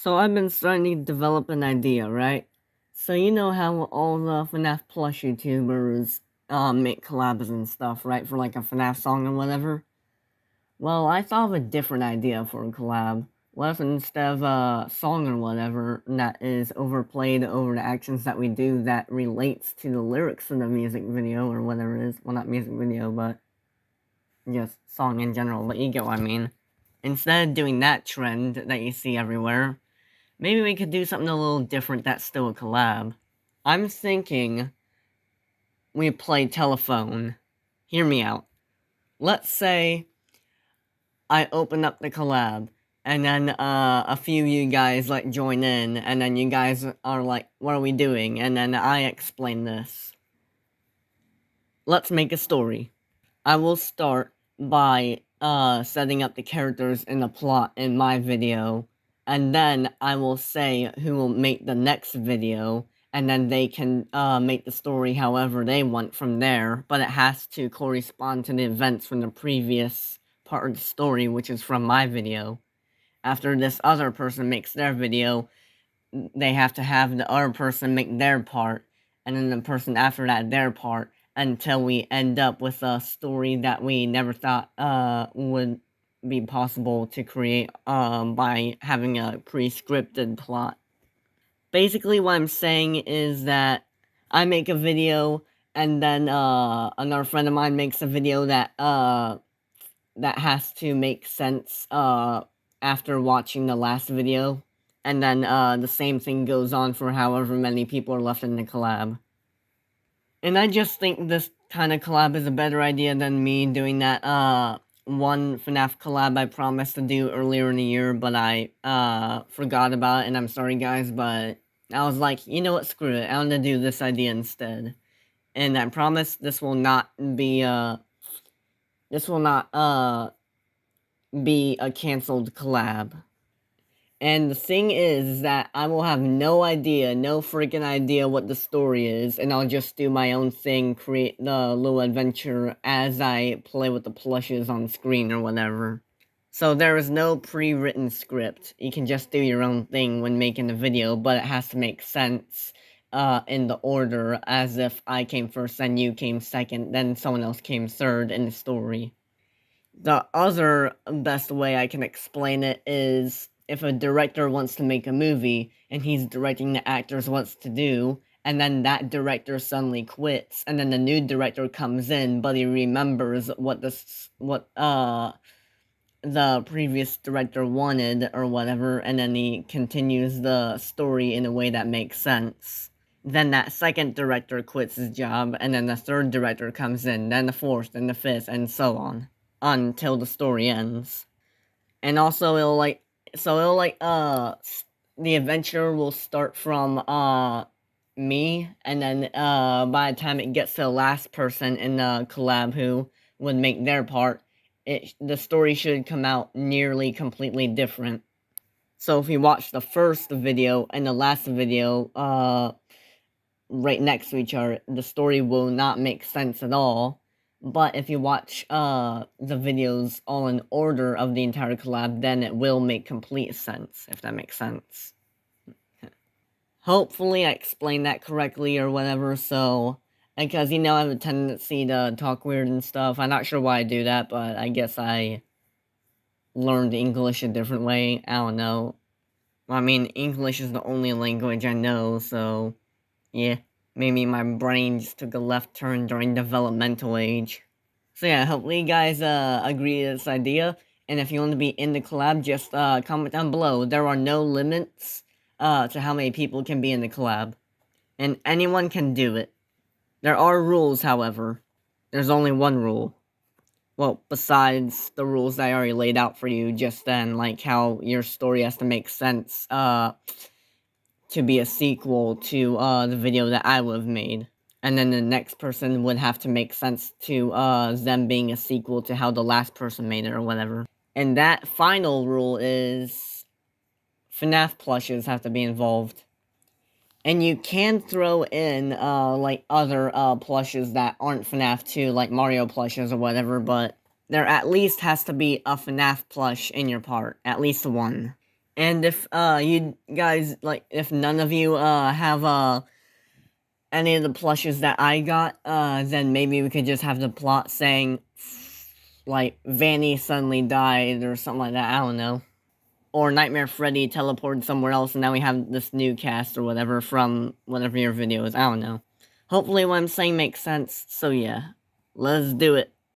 So I've been starting to develop an idea, right? So you know how all the Fnaf Plush YouTubers make collabs and stuff, right? For like a Fnaf song or whatever. Well, I thought of a different idea for a collab. What if instead of a song or whatever that is overplayed over the actions that we do that relates to the lyrics of the music video or whatever it is. Well, not music video, but just song in general, but you get what I mean. Instead of doing that trend that you see everywhere, maybe we could do something a little different that's still a collab. I'm thinking we play telephone. Hear me out. Let's say I open up the collab, and then a few of you guys like join in, and then you guys are like, what are we doing? And then I explain this. Let's make a story. I will start by setting up the characters in the plot in my video, and then I will say who will make the next video, and then they can make the story however they want from there, but it has to correspond to the events from the previous part of the story, which is from my video. After this other person makes their video, they have to have the other person make their part, and then the person after that their part, until we end up with a story that we never thought would be possible to create by having a pre-scripted plot. Basically what I'm saying is that I make a video, and then another friend of mine makes a video that has to make sense after watching the last video. And then the same thing goes on for however many people are left in the collab. And I just think this kind of collab is a better idea than me doing that one FNAF collab I promised to do earlier in the year, but I forgot about it, and I'm sorry guys, but I was like, you know what, screw it, I'm gonna do this idea instead. And I promise this will not be a canceled collab. And the thing is that I will have no freaking idea what the story is, and I'll just do my own thing, create the little adventure as I play with the plushes on screen or whatever. So there is no pre-written script. You can just do your own thing when making the video, but it has to make sense in the order, as if I came first, then you came second, then someone else came third in the story. The other best way I can explain it is if a director wants to make a movie and he's directing the actors wants to do, and then that director suddenly quits, and then the new director comes in, but he remembers what the previous director wanted or whatever, and then he continues the story in a way that makes sense. Then that second director quits his job, and then the third director comes in, then the fourth, and the fifth, and so on until the story ends. And also the adventure will start from me, and then by the time it gets to the last person in the collab who would make their part, the story should come out nearly completely different. So if you watch the first video and the last video right next to each other, the story will not make sense at all. But if you watch the videos all in order of the entire collab, then it will make complete sense, if that makes sense. Hopefully I explained that correctly or whatever, so, because, you know, I have a tendency to talk weird and stuff. I'm not sure why I do that, but I guess I learned English a different way. I don't know. I mean, English is the only language I know, so, yeah. Maybe my brain just took a left turn during developmental age. So yeah, hopefully you guys agree to this idea. And if you want to be in the collab, just comment down below. There are no limits to how many people can be in the collab. And anyone can do it. There are rules, however. There's only one rule. Well, besides the rules that I already laid out for you just then, like how your story has to make sense to be a sequel to the video that I would have made. And then the next person would have to make sense to them being a sequel to how the last person made it or whatever. And that final rule is FNAF plushes have to be involved. And you can throw in like other plushes that aren't FNAF 2, like Mario plushes or whatever, but there at least has to be a FNAF plush in your part. At least one. And if you guys like, if none of you have any of the plushes that I got, then maybe we could just have the plot saying like Vanny suddenly died or something like that. I don't know. Or Nightmare Freddy teleported somewhere else and now we have this new cast or whatever from whatever your video is. I don't know. Hopefully what I'm saying makes sense. So yeah, let's do it.